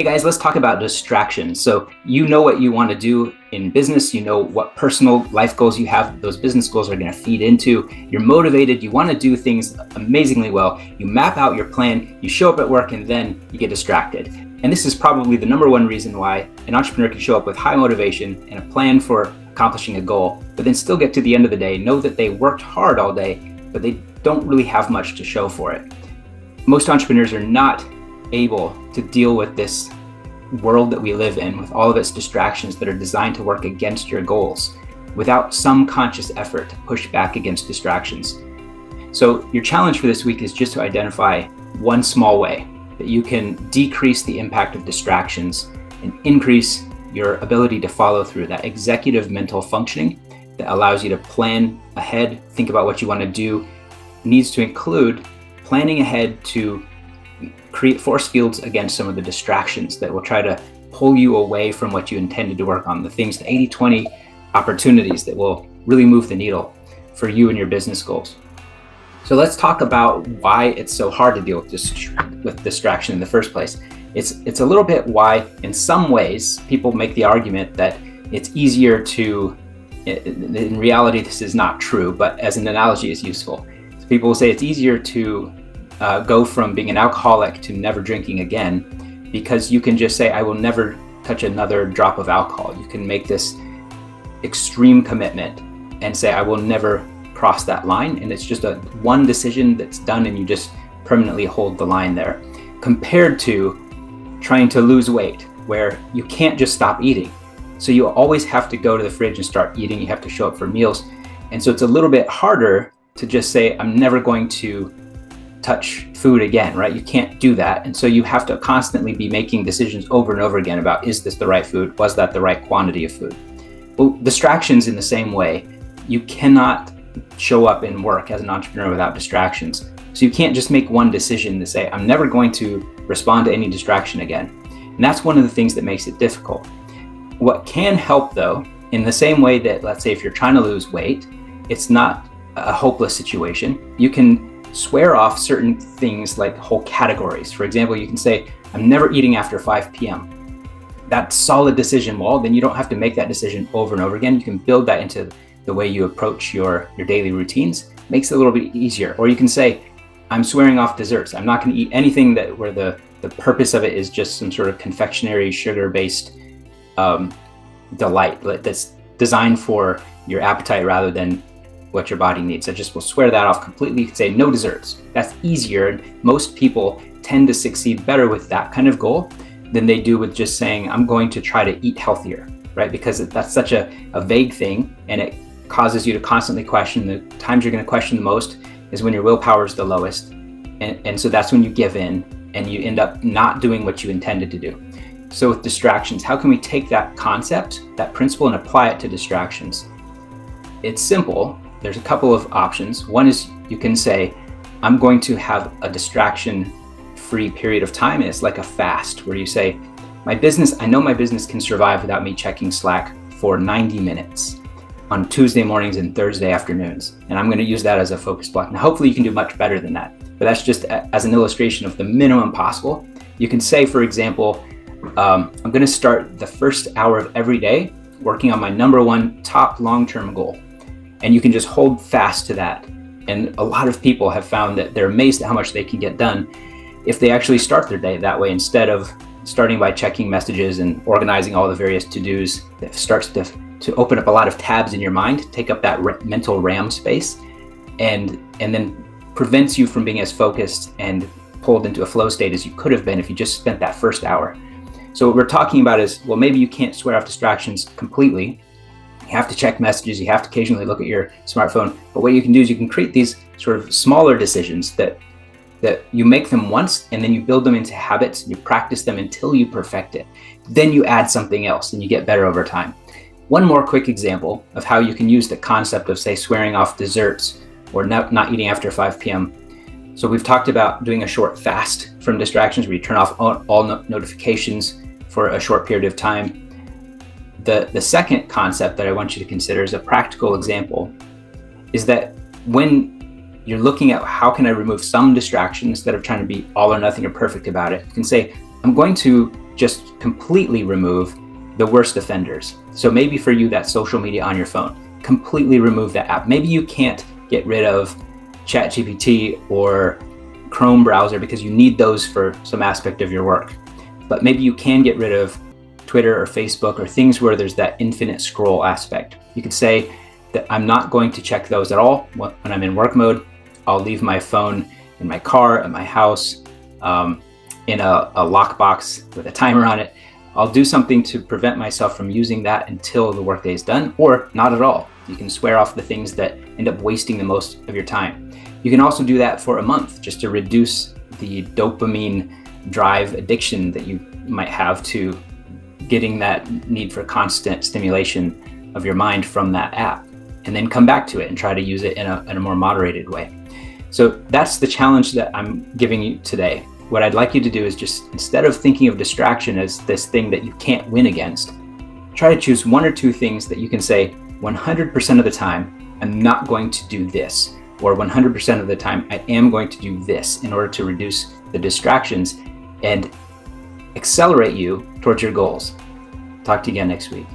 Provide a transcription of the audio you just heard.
Hey guys, let's talk about distractions. So you know what you want to do in business, you know what personal life goals you have, those business goals are going to feed into. You're motivated, you want to do things amazingly well. You map out your plan, you show up at work, and then you get distracted. And this is probably the number one reason why an entrepreneur can show up with high motivation and a plan for accomplishing a goal, but then still get to the end of the day, know that they worked hard all day, but they don't really have much to show for it. Most entrepreneurs are not able to deal with this world that we live in with all of its distractions that are designed to work against your goals without some conscious effort to push back against distractions. So your challenge for this week is just to identify one small way that you can decrease the impact of distractions and increase your ability to follow through, that executive mental functioning that allows you to plan ahead, think about what you want to do. Needs to include planning ahead to create force fields against some of the distractions that will try to pull you away from what you intended to work on, the things, the 80-20 opportunities that will really move the needle for you and your business goals. So let's talk about why it's so hard to deal with distraction in the first place. It's a little bit why, in some ways, people make the argument that it's easier to, in reality, this is not true, but as an analogy is useful. So people will say it's easier to go from being an alcoholic to never drinking again, because you can just say, I will never touch another drop of alcohol. You can make this extreme commitment and say, I will never cross that line. And it's just one decision that's done and you just permanently hold the line there, compared to trying to lose weight where you can't just stop eating. So you always have to go to the fridge and start eating. You have to show up for meals. And so it's a little bit harder to just say, I'm never going to touch food again, right? You can't do that. And so you have to constantly be making decisions over and over again about, is this the right food? Was that the right quantity of food? Well, distractions in the same way. You cannot show up in work as an entrepreneur without distractions. So you can't just make one decision to say, I'm never going to respond to any distraction again. And that's one of the things that makes it difficult. What can help though, in the same way that, let's say if you're trying to lose weight, it's not a hopeless situation. You can swear off certain things like whole categories. For example, you can say, I'm never eating after 5 p.m. That's a solid decision. Well, then you don't have to make that decision over and over again. You can build that into the way you approach your daily routines. Makes it a little bit easier. Or you can say, I'm swearing off desserts. I'm not going to eat anything that where the purpose of it is just some sort of confectionery, sugar-based delight that's designed for your appetite rather than what your body needs. I just will swear that off completely. You can say no desserts. That's easier. And most people tend to succeed better with that kind of goal than they do with just saying, I'm going to try to eat healthier, right? Because that's such a vague thing, and it causes you to constantly question. The times you're going to question the most is when your willpower is the lowest. And so that's when you give in and you end up not doing what you intended to do. So with distractions, how can we take that concept, that principle, and apply it to distractions? It's simple. There's a couple of options. One is you can say, I'm going to have a distraction-free period of time. And it's like a fast where you say, I know my business can survive without me checking Slack for 90 minutes on Tuesday mornings and Thursday afternoons. And I'm going to use that as a focus block. Now, hopefully you can do much better than that, but that's just as an illustration of the minimum possible. You can say, for example, I'm going to start the first hour of every day working on my number one top long-term goal. And you can just hold fast to that. And a lot of people have found that they're amazed at how much they can get done if they actually start their day that way, instead of starting by checking messages and organizing all the various to-dos. That starts to open up a lot of tabs in your mind, take up that mental RAM space, and then prevents you from being as focused and pulled into a flow state as you could have been if you just spent that first hour. So what we're talking about is, well, maybe you can't swear off distractions completely. You have to check messages, you have to occasionally look at your smartphone, but what you can do is you can create these sort of smaller decisions that you make them once, and then you build them into habits, and you practice them until you perfect it. Then you add something else and you get better over time. One more quick example of how you can use the concept of, say, swearing off desserts or not eating after 5 p.m. So we've talked about doing a short fast from distractions where you turn off all notifications for a short period of time. The second concept that I want you to consider as a practical example is that when you're looking at how can I remove some distraction instead of trying to be all or nothing or perfect about it, you can say, I'm going to just completely remove the worst offenders. So maybe for you, that's social media on your phone. Completely remove that app. Maybe you can't get rid of ChatGPT or Chrome browser because you need those for some aspect of your work. But maybe you can get rid of Twitter or Facebook or things where there's that infinite scroll aspect. You could say that I'm not going to check those at all when I'm in work mode. I'll leave my phone in my car, at my house, in a lockbox with a timer on it. I'll do something to prevent myself from using that until the workday is done, or not at all. You can swear off the things that end up wasting the most of your time. You can also do that for a month just to reduce the dopamine drive addiction that you might have to getting that need for constant stimulation of your mind from that app, and then come back to it and try to use it in a more moderated way. So that's the challenge that I'm giving you today. What I'd like you to do is just, instead of thinking of distraction as this thing that you can't win against, try to choose one or two things that you can say 100% of the time, I'm not going to do this, or 100% of the time, I am going to do this, in order to reduce the distractions and accelerate you towards your goals. Talk to you again next week.